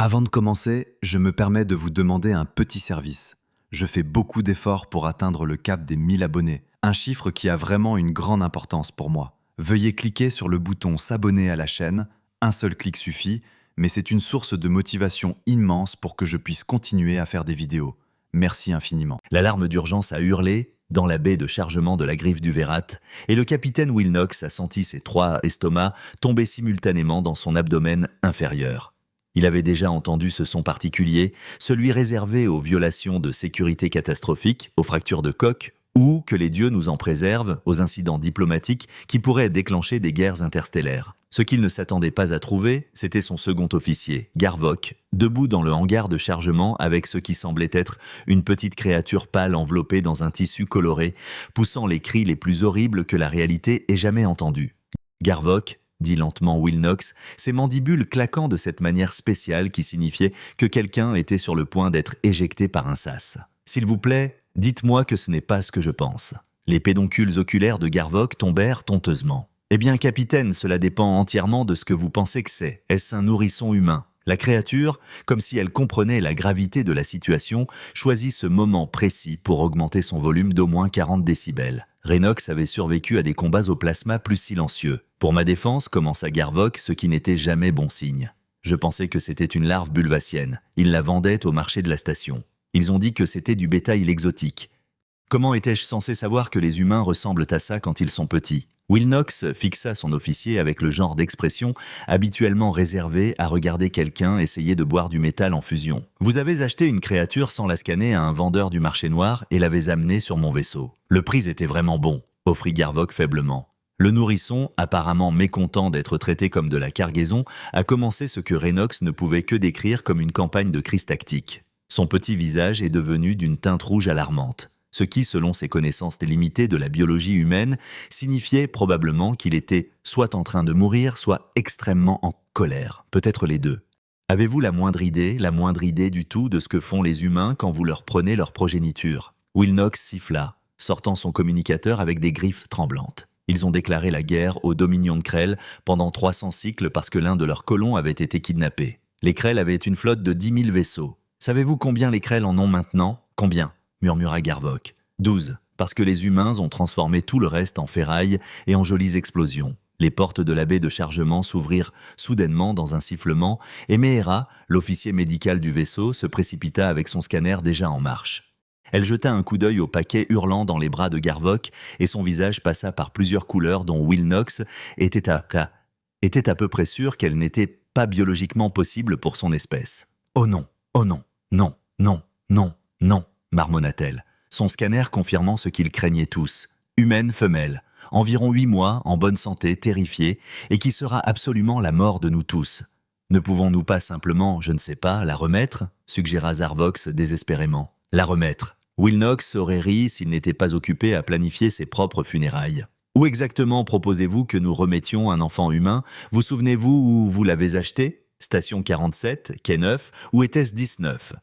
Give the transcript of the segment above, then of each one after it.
Avant de commencer, je me permets de vous demander un petit service. Je fais beaucoup d'efforts pour atteindre le cap des 1000 abonnés, un chiffre qui a vraiment une grande importance pour moi. Veuillez cliquer sur le bouton s'abonner à la chaîne, un seul clic suffit, mais c'est une source de motivation immense pour que je puisse continuer à faire des vidéos. Merci infiniment. L'alarme d'urgence a hurlé dans la baie de chargement de la griffe du Vérat, et le capitaine Wilnox a senti ses 3 estomacs tomber simultanément dans son abdomen inférieur. Il avait déjà entendu ce son particulier, celui réservé aux violations de sécurité catastrophiques, aux fractures de coque, ou, que les dieux nous en préservent, aux incidents diplomatiques qui pourraient déclencher des guerres interstellaires. Ce qu'il ne s'attendait pas à trouver, c'était son second officier, Garvok, debout dans le hangar de chargement avec ce qui semblait être une petite créature pâle enveloppée dans un tissu coloré, poussant les cris les plus horribles que la réalité ait jamais entendus. Garvok, dit lentement Wilnox, ses mandibules claquant de cette manière spéciale qui signifiait que quelqu'un était sur le point d'être éjecté par un sas. « S'il vous plaît, dites-moi que ce n'est pas ce que je pense. » Les pédoncules oculaires de Garvok tombèrent honteusement. « Eh bien, capitaine, cela dépend entièrement de ce que vous pensez que c'est. Est-ce un nourrisson humain ?» La créature, comme si elle comprenait la gravité de la situation, choisit ce moment précis pour augmenter son volume d'au moins 40 décibels. Renox avait survécu à des combats au plasma plus silencieux. Pour ma défense, commença Garvok, ce qui n'était jamais bon signe. Je pensais que c'était une larve bulvacienne. Ils la vendaient au marché de la station. Ils ont dit que c'était du bétail exotique. Comment étais-je censé savoir que les humains ressemblent à ça quand ils sont petits ? Wilnox fixa son officier avec le genre d'expression habituellement réservé à regarder quelqu'un essayer de boire du métal en fusion. « Vous avez acheté une créature sans la scanner à un vendeur du marché noir et l'avez amenée sur mon vaisseau. Le prix était vraiment bon, » offrit Garvok faiblement. Le nourrisson, apparemment mécontent d'être traité comme de la cargaison, a commencé ce que Renox ne pouvait que décrire comme une campagne de crise tactique. Son petit visage est devenu d'une teinte rouge alarmante. Ce qui, selon ses connaissances limitées de la biologie humaine, signifiait probablement qu'il était soit en train de mourir, soit extrêmement en colère, peut-être les deux. Avez-vous la moindre idée du tout de ce que font les humains quand vous leur prenez leur progéniture ? Wilnox siffla, sortant son communicateur avec des griffes tremblantes. Ils ont déclaré la guerre aux dominions de Krell pendant 300 cycles parce que l'un de leurs colons avait été kidnappé. Les Krell avaient une flotte de 10 000 vaisseaux. Savez-vous combien les Krell en ont maintenant ? Combien ? Murmura Garvok. 12, parce que les humains ont transformé tout le reste en ferraille et en jolies explosions. Les portes de la baie de chargement s'ouvrirent soudainement dans un sifflement et Mehera, l'officier médical du vaisseau, se précipita avec son scanner déjà en marche. Elle jeta un coup d'œil au paquet hurlant dans les bras de Garvok et son visage passa par plusieurs couleurs dont Wilnox était à peu près sûr qu'elle n'était pas biologiquement possible pour son espèce. « Oh non, oh non, non, non, non, non !» marmonna-t-elle, son scanner confirmant ce qu'ils craignaient tous. Humaine femelle, environ 8 mois, en bonne santé, terrifiée, et qui sera absolument la mort de nous tous. Ne pouvons-nous pas simplement, je ne sais pas, la remettre ? Suggéra Zarvox désespérément. La remettre. Wilnox aurait ri s'il n'était pas occupé à planifier ses propres funérailles. Où exactement proposez-vous que nous remettions un enfant humain ? Vous souvenez-vous où vous l'avez acheté ? Station 47, quai 9, ou était-ce 19 ?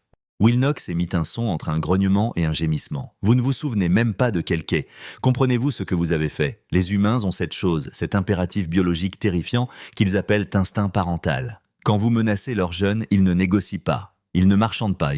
Wilnox émit un son entre un grognement et un gémissement. Vous ne vous souvenez même pas de quel quai. Comprenez-vous ce que vous avez fait ? Les humains ont cette chose, cet impératif biologique terrifiant qu'ils appellent instinct parental. Quand vous menacez leurs jeunes, ils ne négocient pas. Ils ne marchandent pas,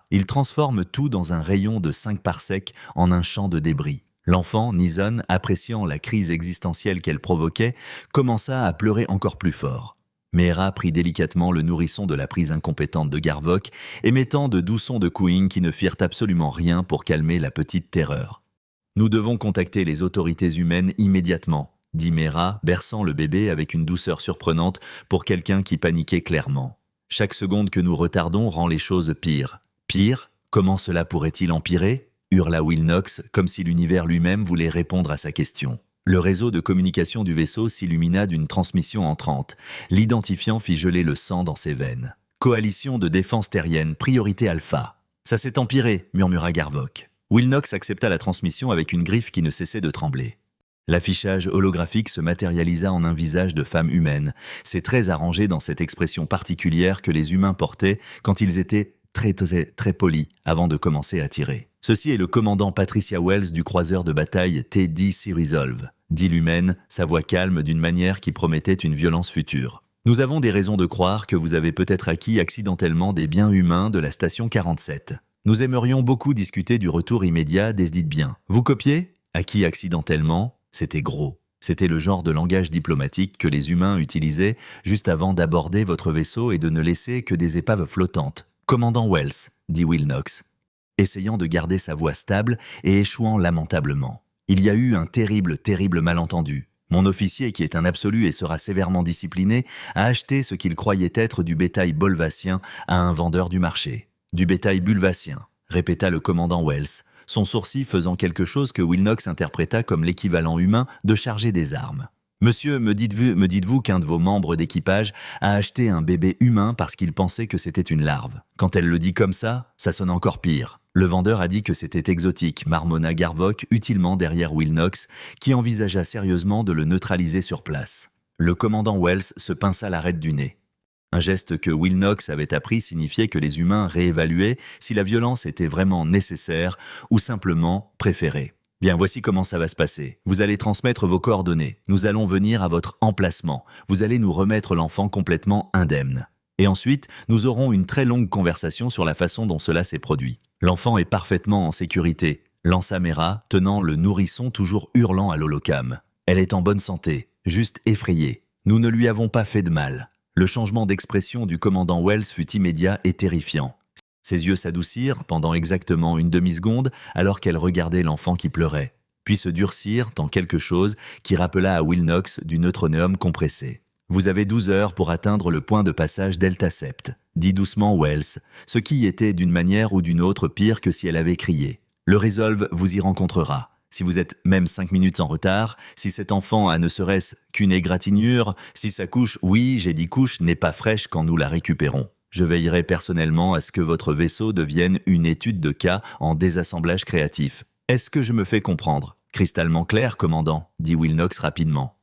Ils transforment tout dans un rayon de 5 parsecs en un champ de débris. L'enfant, Nizon, appréciant la crise existentielle qu'elle provoquait, commença à pleurer encore plus fort. Mehera prit délicatement le nourrisson de la prise incompétente de Garvok, émettant de doux sons de cooing qui ne firent absolument rien pour calmer la petite terreur. « Nous devons contacter les autorités humaines immédiatement », dit Mehera, berçant le bébé avec une douceur surprenante pour quelqu'un qui paniquait clairement. « Chaque seconde que nous retardons rend les choses pires. »« Pire ? Comment cela pourrait-il empirer ?» hurla Wilnox, comme si l'univers lui-même voulait répondre à sa question. Le réseau de communication du vaisseau s'illumina d'une transmission entrante. L'identifiant fit geler le sang dans ses veines. « Coalition de défense terrienne, priorité alpha. »« Ça s'est empiré, » murmura Garvok. Wilnox accepta la transmission avec une griffe qui ne cessait de trembler. L'affichage holographique se matérialisa en un visage de femme humaine, ses traits arrangés dans cette expression particulière que les humains portaient quand ils étaient très polis avant de commencer à tirer. « Ceci est le commandant Patricia Wells du croiseur de bataille T-DC Resolve. » dit l'humaine, sa voix calme d'une manière qui promettait une violence future. « Nous avons des raisons de croire que vous avez peut-être acquis accidentellement des biens humains de la station 47. Nous aimerions beaucoup discuter du retour immédiat des dites biens. Vous copiez? Acquis accidentellement, c'était gros. C'était le genre de langage diplomatique que les humains utilisaient juste avant d'aborder votre vaisseau et de ne laisser que des épaves flottantes. Commandant Wells, dit Wilnox, essayant de garder sa voix stable et échouant lamentablement. Il y a eu un terrible malentendu. Mon officier, qui est un absolu et sera sévèrement discipliné, a acheté ce qu'il croyait être du bétail bolvacien à un vendeur du marché. Du bétail bulvacien, répéta le commandant Wells, son sourcil faisant quelque chose que Wilnox interpréta comme l'équivalent humain de charger des armes. Monsieur, me dites-vous qu'un de vos membres d'équipage a acheté un bébé humain parce qu'il pensait que c'était une larve. Quand elle le dit comme ça sonne encore pire. Le vendeur a dit que c'était exotique, marmonna Garvok utilement derrière Wilnox, qui envisagea sérieusement de le neutraliser sur place. Le commandant Wells se pinça l'arête du nez. Un geste que Wilnox avait appris signifiait que les humains réévaluaient si la violence était vraiment nécessaire ou simplement préférée. Bien, voici comment ça va se passer. Vous allez transmettre vos coordonnées. Nous allons venir à votre emplacement. Vous allez nous remettre l'enfant complètement indemne. Et ensuite, nous aurons une très longue conversation sur la façon dont cela s'est produit. L'enfant est parfaitement en sécurité, lança Mera, tenant le nourrisson toujours hurlant à l'holocam. Elle est en bonne santé, juste effrayée. Nous ne lui avons pas fait de mal. Le changement d'expression du commandant Wells fut immédiat et terrifiant. Ses yeux s'adoucirent pendant exactement une demi-seconde alors qu'elle regardait l'enfant qui pleurait, puis se durcirent en quelque chose qui rappela à Wilnox du neutronéum compressé. « Vous avez 12 heures pour atteindre le point de passage Delta Sept », dit doucement Wells, ce qui était d'une manière ou d'une autre pire que si elle avait crié. « Le Resolve vous y rencontrera. Si vous êtes même 5 minutes en retard, si cet enfant a ne serait-ce qu'une égratignure, si sa couche, oui, j'ai dit couche, n'est pas fraîche quand nous la récupérons. Je veillerai personnellement à ce que votre vaisseau devienne une étude de cas en désassemblage créatif. Est-ce que je me fais comprendre? Cristallement clair, commandant, dit Wilnox rapidement.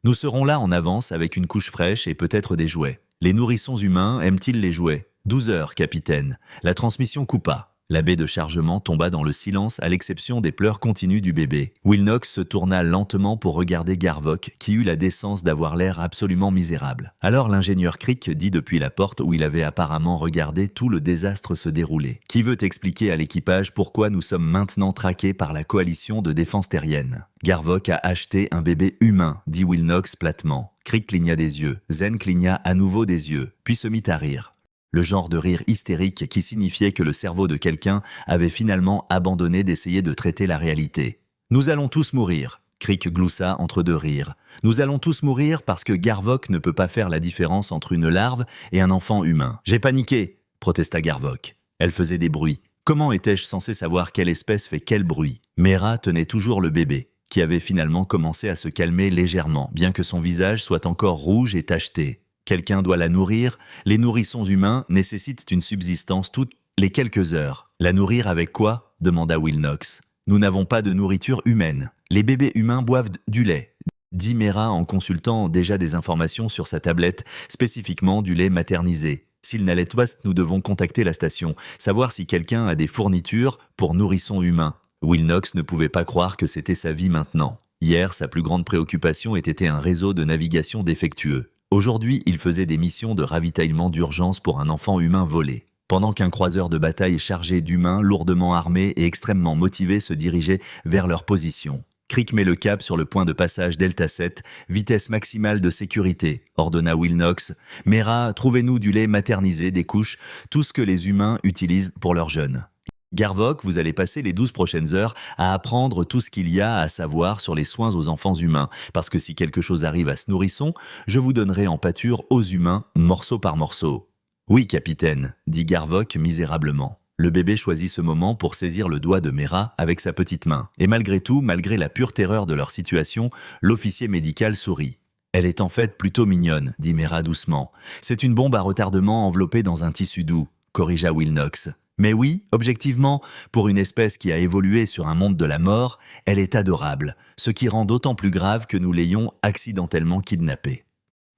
Nous serons là en avance avec une couche fraîche et peut-être des jouets. Les nourrissons humains aiment-ils les jouets? 12 heures, capitaine. La transmission coupa. La baie de chargement tomba dans le silence à l'exception des pleurs continus du bébé. Wilnox se tourna lentement pour regarder Garvok, qui eut la décence d'avoir l'air absolument misérable. Alors l'ingénieur Crick dit depuis la porte où il avait apparemment regardé tout le désastre se dérouler. Qui veut expliquer à l'équipage pourquoi nous sommes maintenant traqués par la coalition de défense terrienne? Garvok a acheté un bébé humain, dit Wilnox platement. Crick cligna des yeux. Zen cligna à nouveau des yeux, puis se mit à rire. Le genre de rire hystérique qui signifiait que le cerveau de quelqu'un avait finalement abandonné d'essayer de traiter la réalité. « Nous allons tous mourir », Crick gloussa entre deux rires. « Nous allons tous mourir parce que Garvok ne peut pas faire la différence entre une larve et un enfant humain. »« J'ai paniqué », protesta Garvok. Elle faisait des bruits. Comment étais-je censé savoir quelle espèce fait quel bruit? Mera tenait toujours le bébé, qui avait finalement commencé à se calmer légèrement, bien que son visage soit encore rouge et tacheté. Quelqu'un doit la nourrir. Les nourrissons humains nécessitent une subsistance toutes les quelques heures. La nourrir avec quoi? Demanda Wilnox. Nous n'avons pas de nourriture humaine. Les bébés humains boivent du lait, dit Mera en consultant déjà des informations sur sa tablette, spécifiquement du lait maternisé. S'il n'allait pas, nous devons contacter la station, savoir si quelqu'un a des fournitures pour nourrissons humains. Wilnox ne pouvait pas croire que c'était sa vie maintenant. Hier, sa plus grande préoccupation était un réseau de navigation défectueux. Aujourd'hui, il faisait des missions de ravitaillement d'urgence pour un enfant humain volé. Pendant qu'un croiseur de bataille chargé d'humains lourdement armés et extrêmement motivés se dirigeait vers leur position. Crick met le cap sur le point de passage Delta 7, vitesse maximale de sécurité, ordonna Wilnox. Mera, trouvez-nous du lait maternisé, des couches, tout ce que les humains utilisent pour leurs jeunes. Garvok, vous allez passer les 12 prochaines heures à apprendre tout ce qu'il y a à savoir sur les soins aux enfants humains, parce que si quelque chose arrive à ce nourrisson, je vous donnerai en pâture aux humains, morceau par morceau. Oui, capitaine, dit Garvok misérablement. Le bébé choisit ce moment pour saisir le doigt de Mera avec sa petite main. Et malgré tout, malgré la pure terreur de leur situation, l'officier médical sourit. Elle est en fait plutôt mignonne, dit Mera doucement. C'est une bombe à retardement enveloppée dans un tissu doux, corrigea Wilnox. Mais oui, objectivement, pour une espèce qui a évolué sur un monde de la mort, elle est adorable, ce qui rend d'autant plus grave que nous l'ayons accidentellement kidnappée.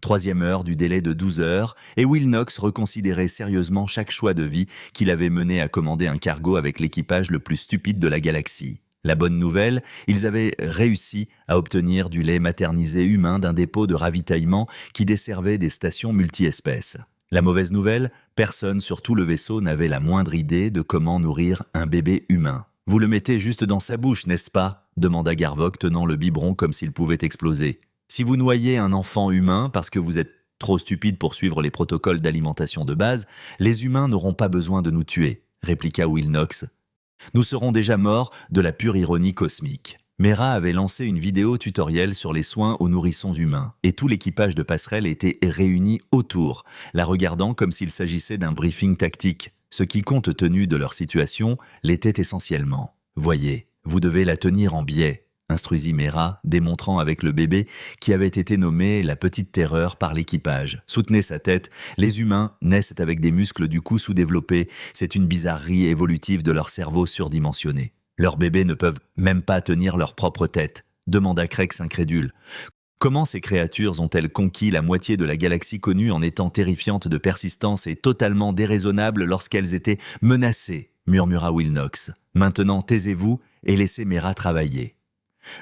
3e heure du délai de 12 heures, et Wilnox reconsidérait sérieusement chaque choix de vie qu'il avait mené à commander un cargo avec l'équipage le plus stupide de la galaxie. La bonne nouvelle, ils avaient réussi à obtenir du lait maternisé humain d'un dépôt de ravitaillement qui desservait des stations multi-espèces. La mauvaise nouvelle, personne sur tout le vaisseau n'avait la moindre idée de comment nourrir un bébé humain. « Vous le mettez juste dans sa bouche, n'est-ce pas ?» demanda Garvok, tenant le biberon comme s'il pouvait exploser. « Si vous noyez un enfant humain parce que vous êtes trop stupide pour suivre les protocoles d'alimentation de base, les humains n'auront pas besoin de nous tuer, » répliqua Wilnox. « Nous serons déjà morts de la pure ironie cosmique. » Mera avait lancé une vidéo tutoriel sur les soins aux nourrissons humains, et tout l'équipage de Passerelle était réuni autour, la regardant comme s'il s'agissait d'un briefing tactique, ce qui, compte tenu de leur situation, l'était essentiellement. « Voyez, vous devez la tenir en biais », instruisit Mera, démontrant avec le bébé qui avait été nommé la petite terreur par l'équipage. « Soutenez sa tête, les humains naissent avec des muscles du cou sous-développés, c'est une bizarrerie évolutive de leur cerveau surdimensionné. » « Leurs bébés ne peuvent même pas tenir leur propre tête », demanda Krex incrédule. « Comment ces créatures ont-elles conquis la moitié de la galaxie connue en étant terrifiantes de persistance et totalement déraisonnables lorsqu'elles étaient menacées ?» murmura Wilnox. « Maintenant, taisez-vous et laissez Mera travailler. »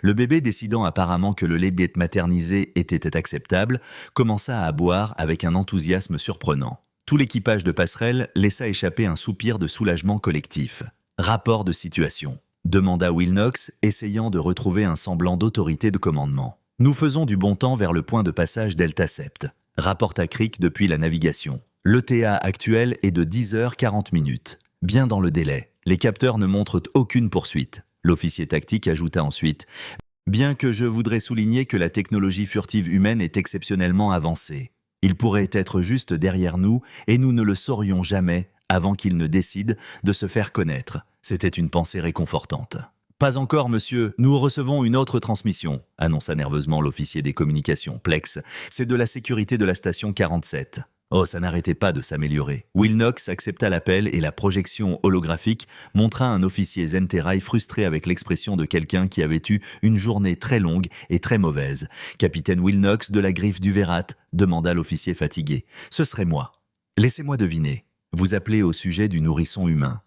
Le bébé, décidant apparemment que le lait maternisé était acceptable, commença à boire avec un enthousiasme surprenant. Tout l'équipage de Passerelle laissa échapper un soupir de soulagement collectif. « Rapport de situation », demanda Wilnox, essayant de retrouver un semblant d'autorité de commandement. « Nous faisons du bon temps vers le point de passage Delta Sept », rapporta Crick depuis la navigation. « L'ETA actuel est de 10h40. Bien dans le délai. Les capteurs ne montrent aucune poursuite. » L'officier tactique ajouta ensuite. « Bien que je voudrais souligner que la technologie furtive humaine est exceptionnellement avancée. Il pourrait être juste derrière nous et nous ne le saurions jamais avant qu'il ne décide de se faire connaître. » C'était une pensée réconfortante. « Pas encore, monsieur. Nous recevons une autre transmission, » annonça nerveusement l'officier des communications, Plex. « C'est de la sécurité de la station 47. » Oh, ça n'arrêtait pas de s'améliorer. Wilnox accepta l'appel et la projection holographique montra un officier Zenterrail frustré avec l'expression de quelqu'un qui avait eu une journée très longue et très mauvaise. « Capitaine Wilnox de la Griffe du Vérat ?» demanda l'officier fatigué. « Ce serait moi. Laissez-moi deviner. Vous appelez au sujet du nourrisson humain.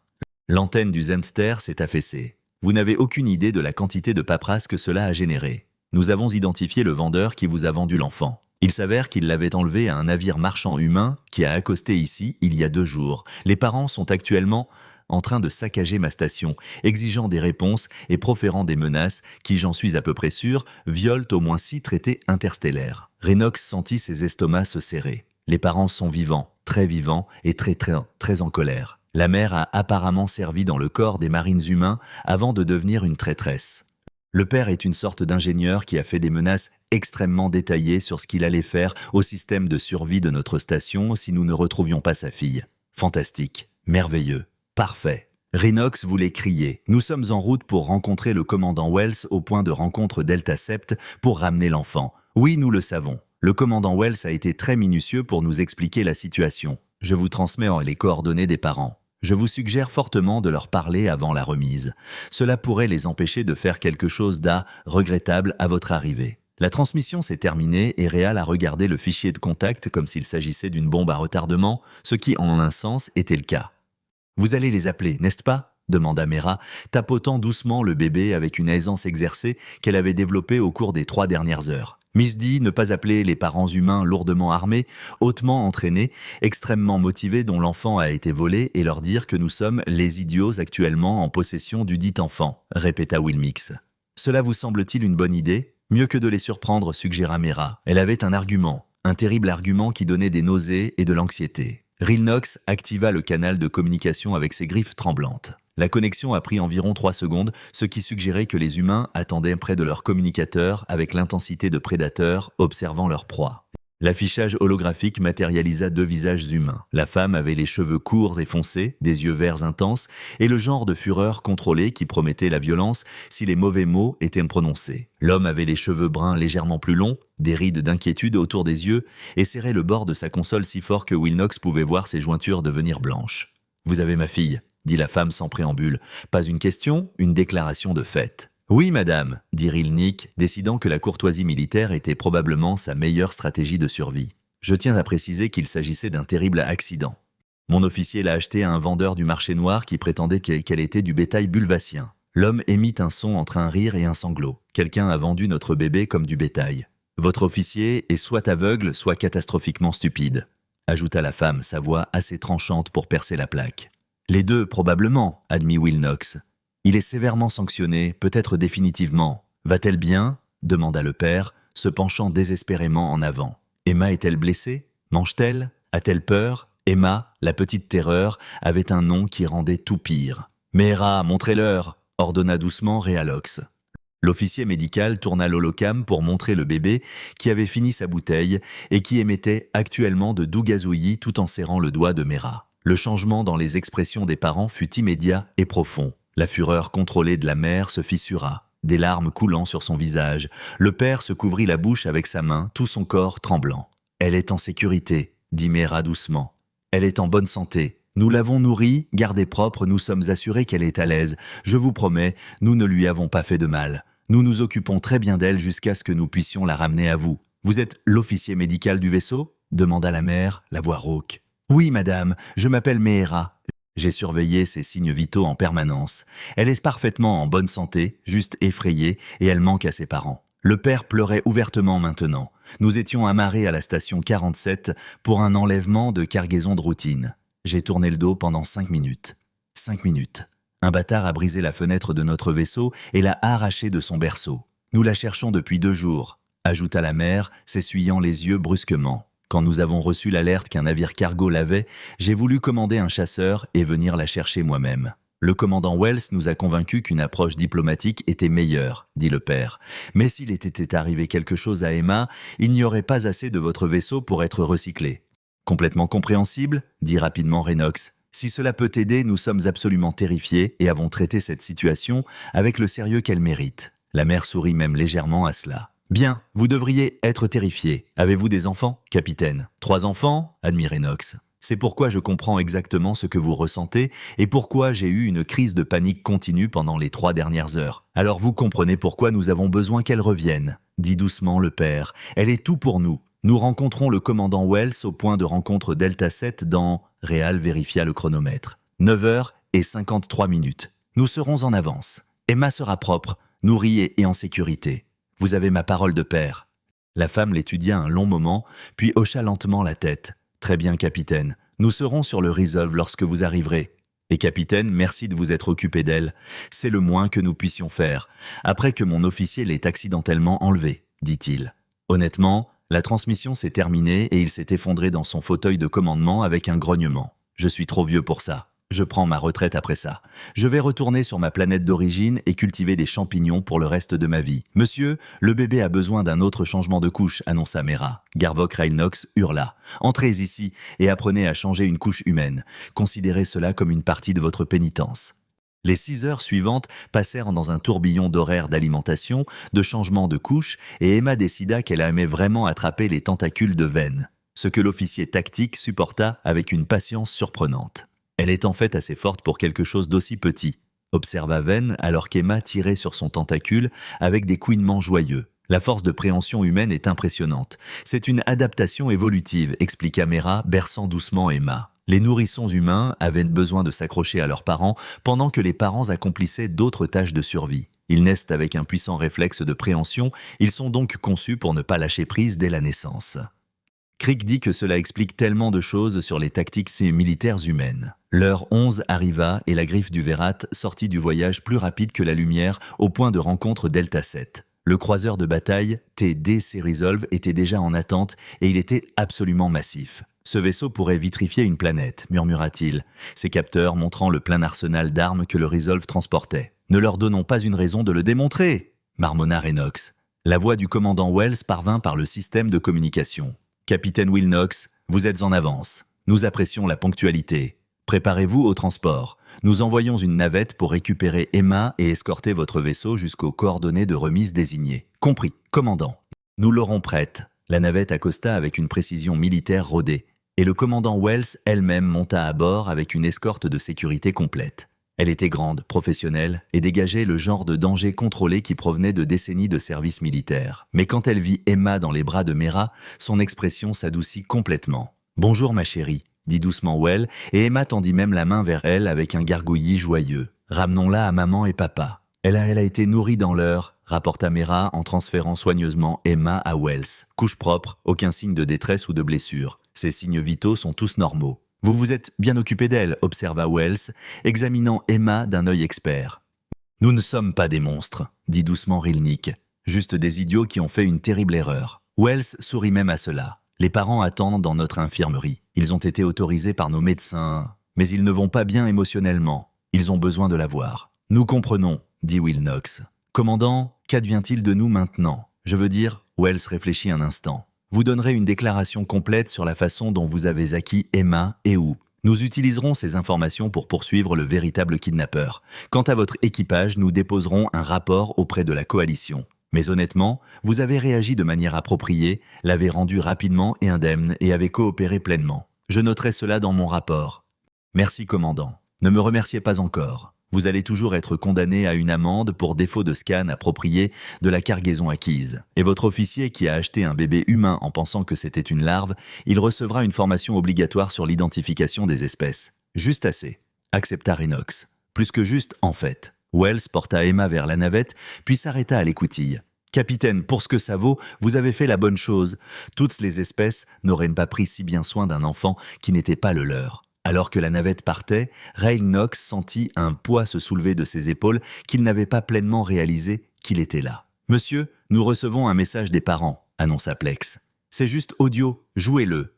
L'antenne du Zenter s'est affaissée. Vous n'avez aucune idée de la quantité de paperasse que cela a généré. Nous avons identifié le vendeur qui vous a vendu l'enfant. Il s'avère qu'il l'avait enlevé à un navire marchand humain qui a accosté ici il y a 2 jours. Les parents sont actuellement en train de saccager ma station, exigeant des réponses et proférant des menaces qui, j'en suis à peu près sûr, violent au moins 6 traités interstellaires. » Renox sentit ses estomacs se serrer. Les parents sont vivants et très en colère. La mère a apparemment servi dans le corps des marines humains avant de devenir une traîtresse. Le père est une sorte d'ingénieur qui a fait des menaces extrêmement détaillées sur ce qu'il allait faire au système de survie de notre station si nous ne retrouvions pas sa fille. Fantastique, merveilleux, parfait. Renox voulait crier. Nous sommes en route pour rencontrer le commandant Wells au point de rencontre Delta Sept pour ramener l'enfant. Oui, nous le savons. Le commandant Wells a été très minutieux pour nous expliquer la situation. Je vous transmets les coordonnées des parents. Je vous suggère fortement de leur parler avant la remise. Cela pourrait les empêcher de faire quelque chose regrettable à votre arrivée. La transmission s'est terminée et Réal a regardé le fichier de contact comme s'il s'agissait d'une bombe à retardement, ce qui, en un sens, était le cas. « Vous allez les appeler, n'est-ce pas ?» demanda Mera, tapotant doucement le bébé avec une aisance exercée qu'elle avait développée au cours des 3 dernières heures. Miss D, ne pas appeler les parents humains lourdement armés, hautement entraînés, extrêmement motivés dont l'enfant a été volé et leur dire que nous sommes les idiots actuellement en possession du dit enfant, répéta Wilmix. Cela vous semble-t-il une bonne idée ? Mieux que de les surprendre, suggéra Mera. Elle avait un argument, un terrible argument qui donnait des nausées et de l'anxiété. Rilnox activa le canal de communication avec ses griffes tremblantes. La connexion a pris environ 3 secondes, ce qui suggérait que les humains attendaient près de leur communicateur avec l'intensité de prédateurs observant leur proie. L'affichage holographique matérialisa 2 visages humains. La femme avait les cheveux courts et foncés, des yeux verts intenses, et le genre de fureur contrôlée qui promettait la violence si les mauvais mots étaient prononcés. L'homme avait les cheveux bruns légèrement plus longs, des rides d'inquiétude autour des yeux, et serrait le bord de sa console si fort que Wilnox pouvait voir ses jointures devenir blanches. « Vous avez ma fille », dit la femme sans préambule. Pas une question, une déclaration de fait. « Oui, madame », dit Rilnik, décidant que la courtoisie militaire était probablement sa meilleure stratégie de survie. « Je tiens à préciser qu'il s'agissait d'un terrible accident. Mon officier l'a achetée à un vendeur du marché noir qui prétendait qu'elle était du bétail bulvacien. L'homme émit un son entre un rire et un sanglot. Quelqu'un a vendu notre bébé comme du bétail. Votre officier est soit aveugle, soit catastrophiquement stupide, ajouta la femme, sa voix assez tranchante pour percer la plaque. Les deux, probablement, admit Wilnox. Il est sévèrement sanctionné, peut-être définitivement. Va-t-elle bien ? Demanda le père, se penchant désespérément en avant. Emma est-elle blessée ? Mange-t-elle ? A-t-elle peur ? Emma, la petite terreur, avait un nom qui rendait tout pire. « Mehera, montrez-leur !» ordonna doucement Réalox. L'officier médical tourna l'holocam pour montrer le bébé qui avait fini sa bouteille et qui émettait actuellement de doux gazouillis tout en serrant le doigt de Mehera. Le changement dans les expressions des parents fut immédiat et profond. La fureur contrôlée de la mère se fissura, des larmes coulant sur son visage. Le père se couvrit la bouche avec sa main, tout son corps tremblant. « Elle est en sécurité », dit Mehera doucement. « Elle est en bonne santé. Nous l'avons nourrie, gardée propre, nous sommes assurés qu'elle est à l'aise. Je vous promets, nous ne lui avons pas fait de mal. Nous nous occupons très bien d'elle jusqu'à ce que nous puissions la ramener à vous. Vous êtes l'officier médical du vaisseau ? Demanda la mère, la voix rauque. Oui, madame, je m'appelle Mehera. J'ai surveillé ses signes vitaux en permanence. Elle est parfaitement en bonne santé, juste effrayée, et elle manque à ses parents. Le père pleurait ouvertement maintenant. Nous étions amarrés à la station 47 pour un enlèvement de cargaison de routine. J'ai tourné le dos pendant 5 minutes. 5 minutes. Un bâtard a brisé la fenêtre de notre vaisseau et l'a arrachée de son berceau. Nous la cherchons depuis 2 jours, ajouta la mère, s'essuyant les yeux brusquement. Quand nous avons reçu l'alerte qu'un navire cargo l'avait, j'ai voulu commander un chasseur et venir la chercher moi-même. Le commandant Wells nous a convaincus qu'une approche diplomatique était meilleure, dit le père. Mais s'il était arrivé quelque chose à Emma, il n'y aurait pas assez de votre vaisseau pour être recyclé. Complètement compréhensible, dit rapidement Renox. Si cela peut t'aider, nous sommes absolument terrifiés et avons traité cette situation avec le sérieux qu'elle mérite. La mère sourit même légèrement à cela. Bien, vous devriez être terrifié. Avez-vous des enfants, capitaine ? 3 enfants, admit Renox. C'est pourquoi je comprends exactement ce que vous ressentez et pourquoi j'ai eu une crise de panique continue pendant les 3 dernières heures. Alors vous comprenez pourquoi nous avons besoin qu'elle revienne, dit doucement le père. Elle est tout pour nous. Nous rencontrons le commandant Wells au point de rencontre Delta 7 dans... Réal vérifia le chronomètre. 9h53. Nous serons en avance. Emma sera propre, nourrie et en sécurité. Vous avez ma parole de père. La femme l'étudia un long moment, puis hocha lentement la tête. Très bien, capitaine. Nous serons sur le Resolve lorsque vous arriverez. Et capitaine, merci de vous être occupé d'elle. C'est le moins que nous puissions faire, après que mon officier l'ait accidentellement enlevée, dit-il. Honnêtement, la transmission s'est terminée et il s'est effondré dans son fauteuil de commandement avec un grognement. Je suis trop vieux pour ça. Je prends ma retraite après ça. Je vais retourner sur ma planète d'origine et cultiver des champignons pour le reste de ma vie. Monsieur, le bébé a besoin d'un autre changement de couche, annonça Mehera. Garvok Railnox hurla. Entrez ici et apprenez à changer une couche humaine. Considérez cela comme une partie de votre pénitence. Les 6 heures suivantes passèrent dans un tourbillon d'horaires d'alimentation, de changement de couche, et Emma décida qu'elle aimait vraiment attraper les tentacules de Ven, ce que l'officier tactique supporta avec une patience surprenante. Elle est en fait assez forte pour quelque chose d'aussi petit, observa Ven alors qu'Emma tirait sur son tentacule avec des couinements joyeux. La force de préhension humaine est impressionnante. C'est une adaptation évolutive, expliqua Mehera, berçant doucement Emma. Les nourrissons humains avaient besoin de s'accrocher à leurs parents pendant que les parents accomplissaient d'autres tâches de survie. Ils naissent avec un puissant réflexe de préhension, ils sont donc conçus pour ne pas lâcher prise dès la naissance. Crick dit que cela explique tellement de choses sur les tactiques militaires humaines. L'heure 11 arriva et la griffe du Verat sortit du voyage plus rapide que la lumière au point de rencontre Delta 7. Le croiseur de bataille TDC Resolve était déjà en attente et il était absolument massif. « Ce vaisseau pourrait vitrifier une planète », murmura-t-il, ses capteurs montrant le plein arsenal d'armes que le Resolve transportait. « Ne leur donnons pas une raison de le démontrer », marmonna Renox. La voix du commandant Wells parvint par le système de communication. « Capitaine Wilnox, vous êtes en avance. Nous apprécions la ponctualité. Préparez-vous au transport. Nous envoyons une navette pour récupérer Emma et escorter votre vaisseau jusqu'aux coordonnées de remise désignées. Compris, commandant. Nous l'aurons prête. » La navette accosta avec une précision militaire rodée, et le commandant Wells elle-même monta à bord avec une escorte de sécurité complète. Elle était grande, professionnelle, et dégageait le genre de danger contrôlé qui provenait de décennies de service militaire. Mais quand elle vit Emma dans les bras de Mehera, son expression s'adoucit complètement. « Bonjour ma chérie », dit doucement Well, et Emma tendit même la main vers elle avec un gargouillis joyeux. « Ramenons-la à maman et papa. » Elle a été nourrie dans l'heure, rapporta Mera en transférant soigneusement Emma à Wells. Couche propre, aucun signe de détresse ou de blessure. Ses signes vitaux sont tous normaux. Vous vous êtes bien occupé d'elle, observa Wells, examinant Emma d'un œil expert. Nous ne sommes pas des monstres, dit doucement Rilnik. Juste des idiots qui ont fait une terrible erreur. Wells sourit même à cela. Les parents attendent dans notre infirmerie. Ils ont été autorisés par nos médecins, mais ils ne vont pas bien émotionnellement. Ils ont besoin de la voir. Nous comprenons, dit Wilnox. Commandant, qu'advient-il de nous maintenant? Je veux dire, Wells réfléchit un instant. Vous donnerez une déclaration complète sur la façon dont vous avez acquis Emma et où. Nous utiliserons ces informations pour poursuivre le véritable kidnappeur. Quant à votre équipage, nous déposerons un rapport auprès de la coalition. Mais honnêtement, vous avez réagi de manière appropriée, l'avez rendu rapidement et indemne et avez coopéré pleinement. Je noterai cela dans mon rapport. Merci, commandant. Ne me remerciez pas encore. Vous allez toujours être condamné à une amende pour défaut de scan approprié de la cargaison acquise. Et votre officier qui a acheté un bébé humain en pensant que c'était une larve, il recevra une formation obligatoire sur l'identification des espèces. Juste assez. Accepta Renox. Plus que juste, en fait. Wells porta Emma vers la navette, puis s'arrêta à l'écoutille. « Capitaine, pour ce que ça vaut, vous avez fait la bonne chose. Toutes les espèces n'auraient pas pris si bien soin d'un enfant qui n'était pas le leur. » Alors que la navette partait, Raynox sentit un poids se soulever de ses épaules qu'il n'avait pas pleinement réalisé qu'il était là. « Monsieur, nous recevons un message des parents, » annonça Plex. « C'est juste audio, jouez-le. »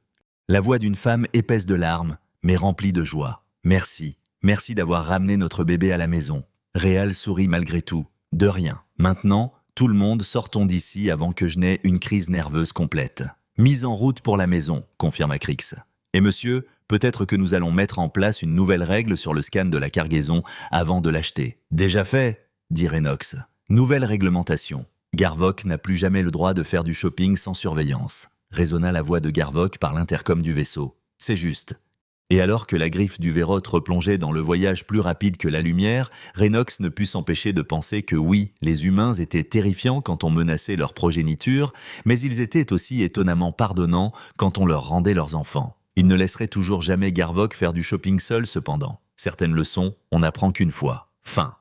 La voix d'une femme épaisse de larmes, mais remplie de joie. « Merci, merci d'avoir ramené notre bébé à la maison. » Réal sourit malgré tout. « De rien. Maintenant, tout le monde sortons d'ici avant que je n'aie une crise nerveuse complète. »« Mise en route pour la maison, » confirma Crix. « Et monsieur, peut-être que nous allons mettre en place une nouvelle règle sur le scan de la cargaison avant de l'acheter. »« Déjà fait, » dit Renox. « Nouvelle réglementation. Garvok n'a plus jamais le droit de faire du shopping sans surveillance. » Résonna la voix de Garvok par l'intercom du vaisseau. « C'est juste. » Et alors que la griffe du Vérot replongeait dans le voyage plus rapide que la lumière, Renox ne put s'empêcher de penser que oui, les humains étaient terrifiants quand on menaçait leur progéniture, mais ils étaient aussi étonnamment pardonnants quand on leur rendait leurs enfants. Ils ne laisseraient toujours jamais Garvok faire du shopping seul cependant. Certaines leçons, on n'apprend qu'une fois. Fin.